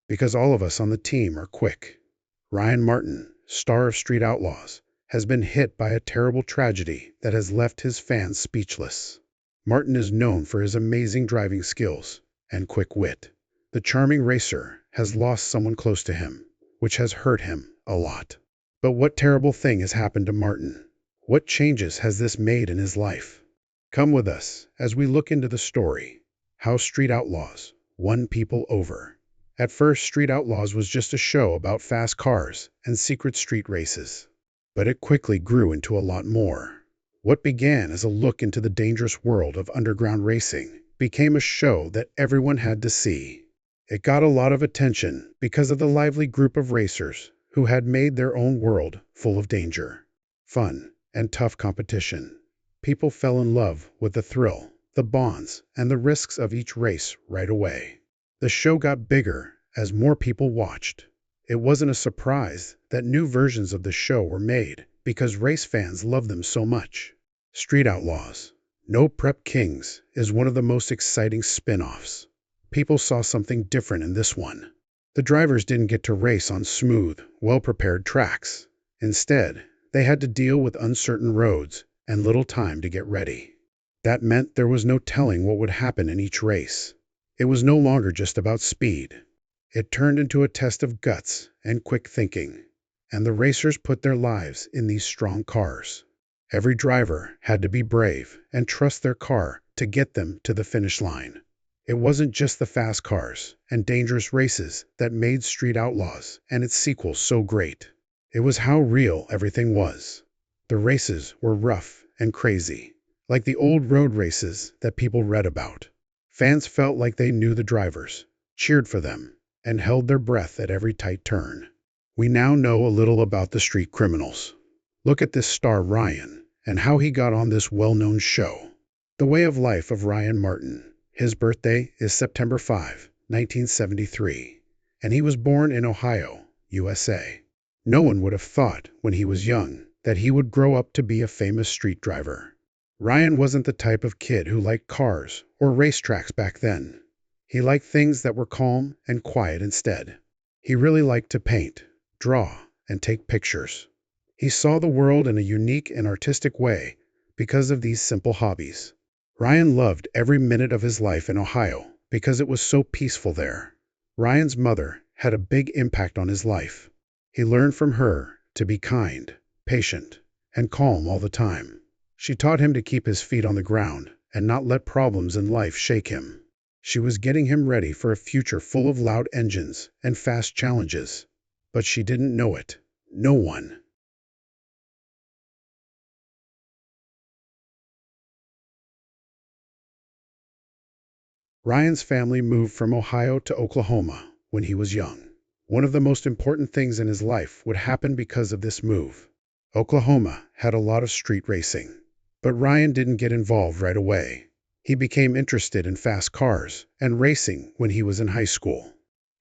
because all of us on the team are quick. Ryan Martin, star of Street Outlaws, has been hit by a terrible tragedy that has left his fans speechless. Martin is known for his amazing driving skills and quick wit. The charming racer has lost someone close to him, which has hurt him a lot. But what terrible thing has happened to Martin? What changes has this made in his life? Come with us as we look into the story, how Street Outlaws won people over. At first, Street Outlaws was just a show about fast cars and secret street races. But it quickly grew into a lot more. What began as a look into the dangerous world of underground racing became a show that everyone had to see. It got a lot of attention because of the lively group of racers who had made their own world full of danger, fun, and tough competition. People fell in love with the thrill, the bonds, and the risks of each race right away. The show got bigger as more people watched. It wasn't a surprise that new versions of the show were made because race fans love them so much. Street Outlaws, No Prep Kings is one of the most exciting spin-offs. People saw something different in this one. The drivers didn't get to race on smooth, well-prepared tracks. Instead, they had to deal with uncertain roads and little time to get ready. That meant there was no telling what would happen in each race. It was no longer just about speed. It turned into a test of guts and quick thinking, and the racers put their lives in these strong cars. Every driver had to be brave and trust their car to get them to the finish line. It wasn't just the fast cars and dangerous races that made Street Outlaws and its sequels so great. It was how real everything was. The races were rough and crazy, like the old road races that people read about. Fans felt like they knew the drivers, cheered for them, and held their breath at every tight turn. We now know a little about the street criminals. Look at this star Ryan and how he got on this well-known show. The way of life of Ryan Martin. His birthday is September 5, 1973, and he was born in Ohio, USA. No one would have thought when he was young that he would grow up to be a famous street driver. Ryan wasn't the type of kid who liked cars or racetracks back then. He liked things that were calm and quiet instead. He really liked to paint, draw, and take pictures. He saw the world in a unique and artistic way because of these simple hobbies. Ryan loved every minute of his life in Ohio because it was so peaceful there. Ryan's mother had a big impact on his life. He learned from her to be kind, patient, and calm all the time. She taught him to keep his feet on the ground and not let problems in life shake him. She was getting him ready for a future full of loud engines and fast challenges. But she didn't know it. No one. Ryan's family moved from Ohio to Oklahoma when he was young. One of the most important things in his life would happen because of this move. Oklahoma had a lot of street racing, but Ryan didn't get involved right away. He became interested in fast cars and racing when he was in high school.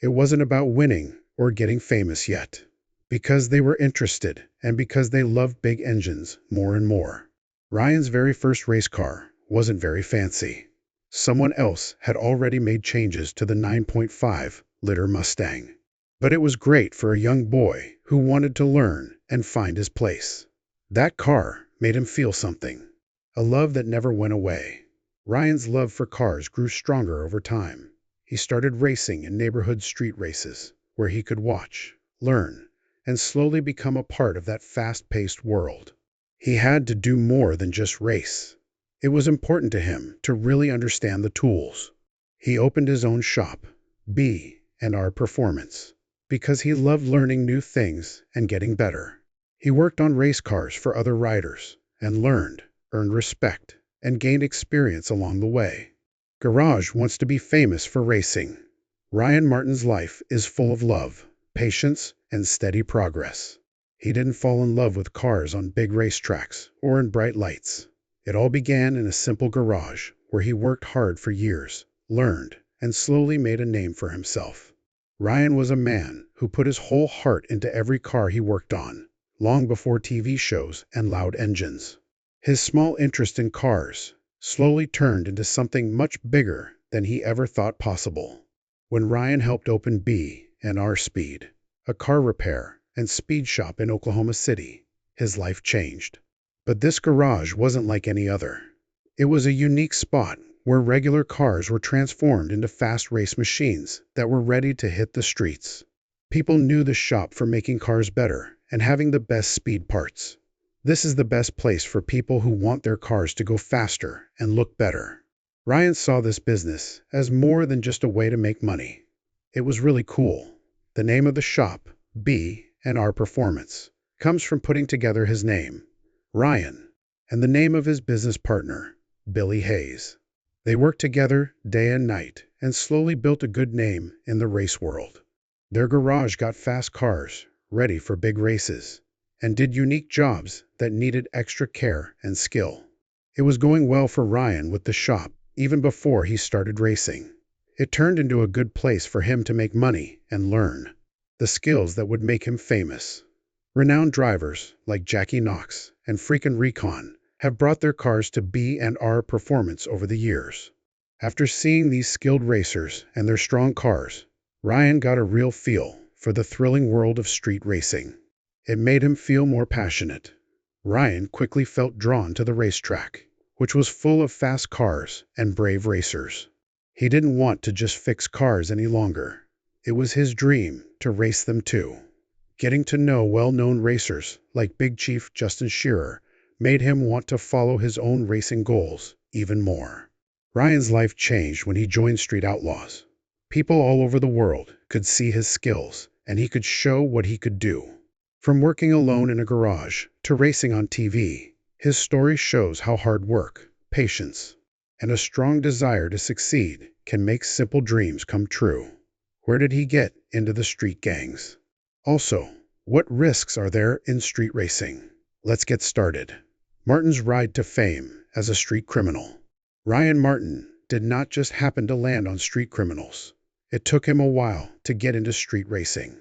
It wasn't about winning or getting famous yet, because they were interested and because they loved big engines more and more. Ryan's very first race car wasn't very fancy. Someone else had already made changes to the 9.5-liter Mustang. But it was great for a young boy who wanted to learn and find his place. That car made him feel something, a love that never went away. Ryan's love for cars grew stronger over time. He started racing in neighborhood street races, where he could watch, learn, and slowly become a part of that fast-paced world. He had to do more than just race. It was important to him to really understand the tools. He opened his own shop, B&R Performance, because he loved learning new things and getting better. He worked on race cars for other riders and learned, earned respect, and gained experience along the way. Garage wants to be famous for racing. Ryan Martin's life is full of love, patience, and steady progress. He didn't fall in love with cars on big racetracks or in bright lights. It all began in a simple garage where he worked hard for years, learned, and slowly made a name for himself. Ryan was a man who put his whole heart into every car he worked on, long before TV shows and loud engines. His small interest in cars slowly turned into something much bigger than he ever thought possible. When Ryan helped open B&R and R Speed, a car repair and speed shop in Oklahoma City. His life changed. But this garage wasn't like any other. It was a unique spot where regular cars were transformed into fast race machines that were ready to hit the streets. People knew the shop for making cars better and having the best speed parts. This is the best place for people who want their cars to go faster and look better. Ryan saw this business as more than just a way to make money. It was really cool. The name of the shop, B&R Performance, comes from putting together his name, Ryan, and the name of his business partner, Billy Hayes. They worked together day and night and slowly built a good name in the race world. Their garage got fast cars ready for big races and did unique jobs that needed extra care and skill. It was going well for Ryan with the shop even before he started racing. It turned into a good place for him to make money and learn the skills that would make him famous. Renowned drivers like Jackie Knox and Freakin' Recon have brought their cars to B&R Performance over the years. After seeing these skilled racers and their strong cars, Ryan got a real feel for the thrilling world of street racing. It made him feel more passionate. Ryan quickly felt drawn to the racetrack, which was full of fast cars and brave racers. He didn't want to just fix cars any longer. It was his dream to race them too. Getting to know well-known racers like Big Chief Justin Shearer made him want to follow his own racing goals even more. Ryan's life changed when he joined Street Outlaws. People all over the world could see his skills, and he could show what he could do. From working alone in a garage to racing on TV, his story shows how hard work, patience, and a strong desire to succeed can make simple dreams come true. Where did he get into the street gangs? Also, what risks are there in street racing? Let's get started. Martin's ride to fame as a street criminal. Ryan Martin did not just happen to land on Street Criminals. It took him a while to get into street racing.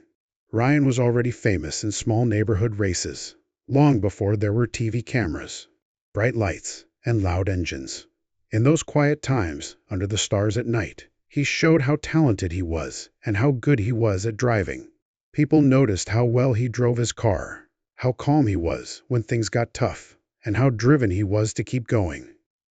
Ryan was already famous in small neighborhood races, long before there were TV cameras, bright lights, and loud engines. In those quiet times, under the stars at night, he showed how talented he was and how good he was at driving. People noticed how well he drove his car, how calm he was when things got tough, and how driven he was to keep going.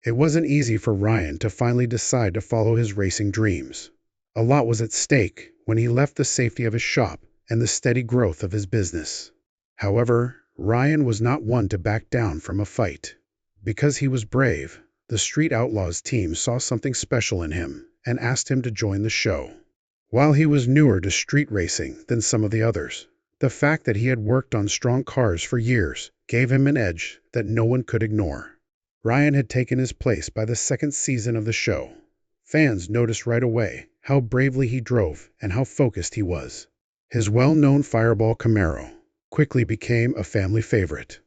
It wasn't easy for Ryan to finally decide to follow his racing dreams. A lot was at stake when he left the safety of his shop and the steady growth of his business. However, Ryan was not one to back down from a fight. Because he was brave, the Street Outlaws team saw something special in him and asked him to join the show. While he was newer to street racing than some of the others, the fact that he had worked on strong cars for years gave him an edge that no one could ignore. Ryan had taken his place by the second season of the show. Fans noticed right away how bravely he drove and how focused he was. His well-known Fireball Camaro quickly became a family favorite.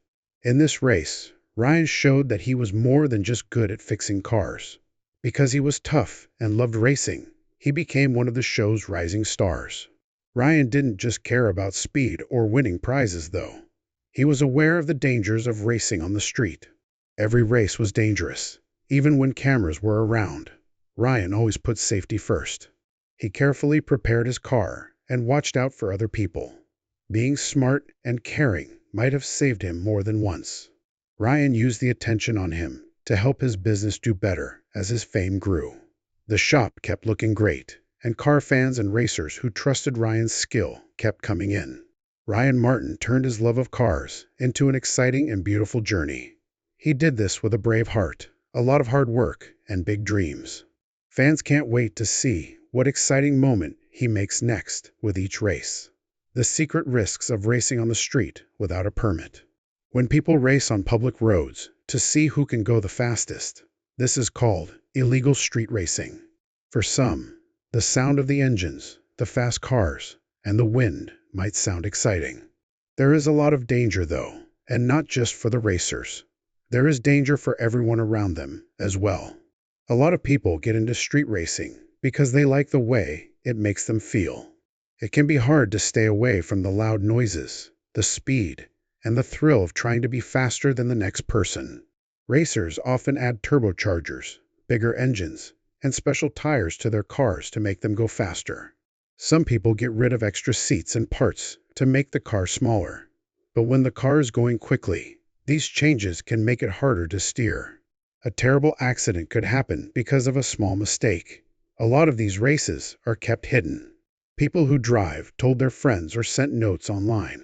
In this race, Ryan showed that he was more than just good at fixing cars. Because he was tough and loved racing, he became one of the show's rising stars. Ryan didn't just care about speed or winning prizes, though. He was aware of the dangers of racing on the street. Every race was dangerous, even when cameras were around. Ryan always put safety first. He carefully prepared his car and watched out for other people. Being smart and caring might have saved him more than once. Ryan used the attention on him to help his business do better as his fame grew. The shop kept looking great, and car fans and racers who trusted Ryan's skill kept coming in. Ryan Martin turned his love of cars into an exciting and beautiful journey. He did this with a brave heart, a lot of hard work, and big dreams. Fans can't wait to see what exciting moment he makes next with each race. The secret risks of racing on the street without a permit. When people race on public roads to see who can go the fastest, this is called illegal street racing. For some, the sound of the engines, the fast cars, and the wind might sound exciting. There is a lot of danger, though, and not just for the racers. There is danger for everyone around them as well. A lot of people get into street racing because they like the way it makes them feel. It can be hard to stay away from the loud noises, the speed, and the thrill of trying to be faster than the next person. Racers often add turbochargers, bigger engines, and special tires to their cars to make them go faster. Some people get rid of extra seats and parts to make the car smaller. But when the car is going quickly, these changes can make it harder to steer. A terrible accident could happen because of a small mistake. A lot of these races are kept hidden. People who drive told their friends or sent notes online.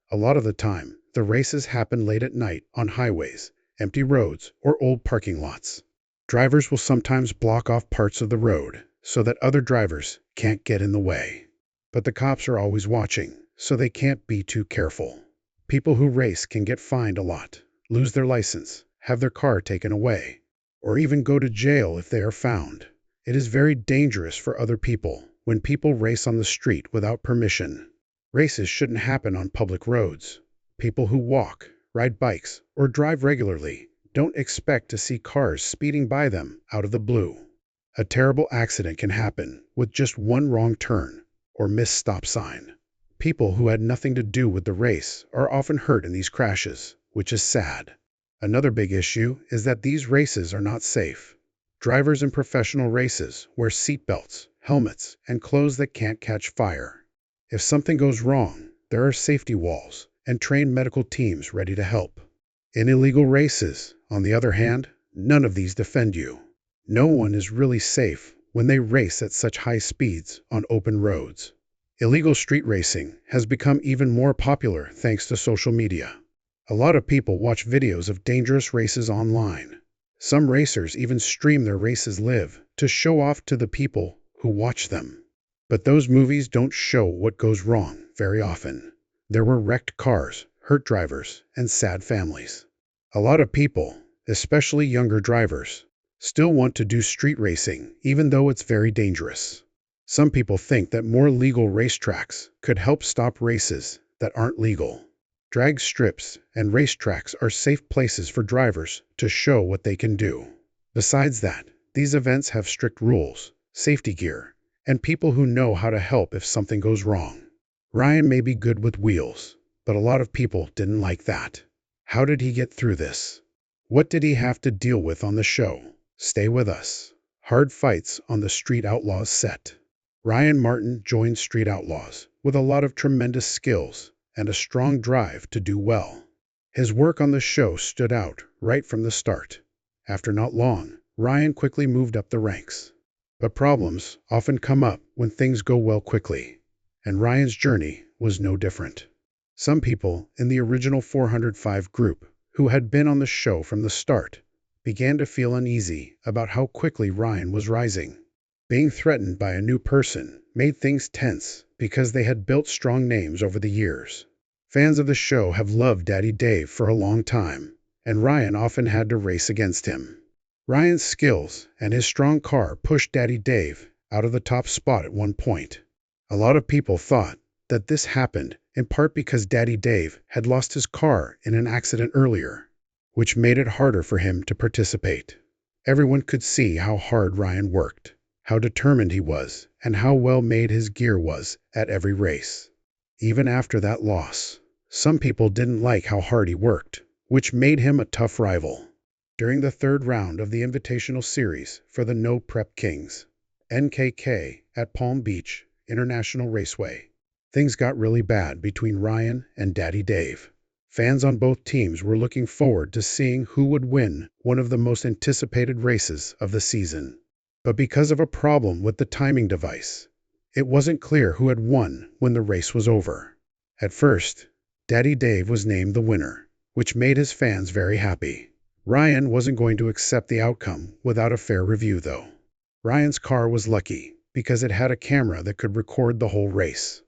A lot of the time, the races happen late at night on highways, empty roads, or old parking lots. Drivers will sometimes block off parts of the road so that other drivers can't get in the way. But the cops are always watching, so they can't be too careful. People who race can get fined a lot, lose their license, have their car taken away, or even go to jail if they are found. It is very dangerous for other people when people race on the street without permission. Races shouldn't happen on public roads. People who walk, ride bikes, or drive regularly don't expect to see cars speeding by them out of the blue. A terrible accident can happen with just one wrong turn or missed stop sign. People who had nothing to do with the race are often hurt in these crashes, which is sad. Another big issue is that these races are not safe. Drivers in professional races wear seat belts, helmets, and clothes that can't catch fire. If something goes wrong, there are safety walls and trained medical teams ready to help. In illegal races, on the other hand, none of these defend you. No one is really safe when they race at such high speeds on open roads. Illegal street racing has become even more popular thanks to social media. A lot of people watch videos of dangerous races online. Some racers even stream their races live to show off to the people who watch them. But those movies don't show what goes wrong very often. There were wrecked cars, hurt drivers, and sad families. A lot of people, especially younger drivers, still want to do street racing even though it's very dangerous. Some people think that more legal racetracks could help stop races that aren't legal. Drag strips and racetracks are safe places for drivers to show what they can do. Besides that, these events have strict rules, safety gear, and people who know how to help if something goes wrong. Ryan may be good with wheels, but a lot of people didn't like that. How did he get through this? What did he have to deal with on the show? Stay with us. Hard fights on the Street Outlaws set. Ryan Martin joined Street Outlaws with a lot of tremendous skills and a strong drive to do well. His work on the show stood out right from the start. After not long, Ryan quickly moved up the ranks. But problems often come up when things go well quickly, and Ryan's journey was no different. Some people in the original 405 group, who had been on the show from the start, began to feel uneasy about how quickly Ryan was rising. Being threatened by a new person made things tense because they had built strong names over the years. Fans of the show have loved Daddy Dave for a long time, and Ryan often had to race against him. Ryan's skills and his strong car pushed Daddy Dave out of the top spot at one point. A lot of people thought that this happened in part because Daddy Dave had lost his car in an accident earlier, which made it harder for him to participate. Everyone could see how hard Ryan worked, how determined he was, and how well made his gear was at every race. Even after that loss, some people didn't like how hard he worked, which made him a tough rival. During the third round of the Invitational Series for the No Prep Kings, NKK, at Palm Beach International Raceway, things got really bad between Ryan and Daddy Dave. Fans on both teams were looking forward to seeing who would win one of the most anticipated races of the season. But because of a problem with the timing device, it wasn't clear who had won when the race was over. At first, Daddy Dave was named the winner, which made his fans very happy. Ryan wasn't going to accept the outcome without a fair review, though. Ryan's car was lucky because it had a camera that could record the whole race.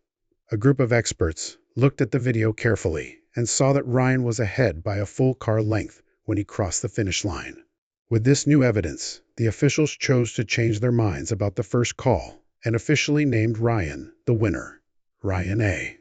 A group of experts looked at the video carefully and saw that Ryan was ahead by a full car length when he crossed the finish line. With this new evidence, the officials chose to change their minds about the first call and officially named Ryan the winner, Ryan A.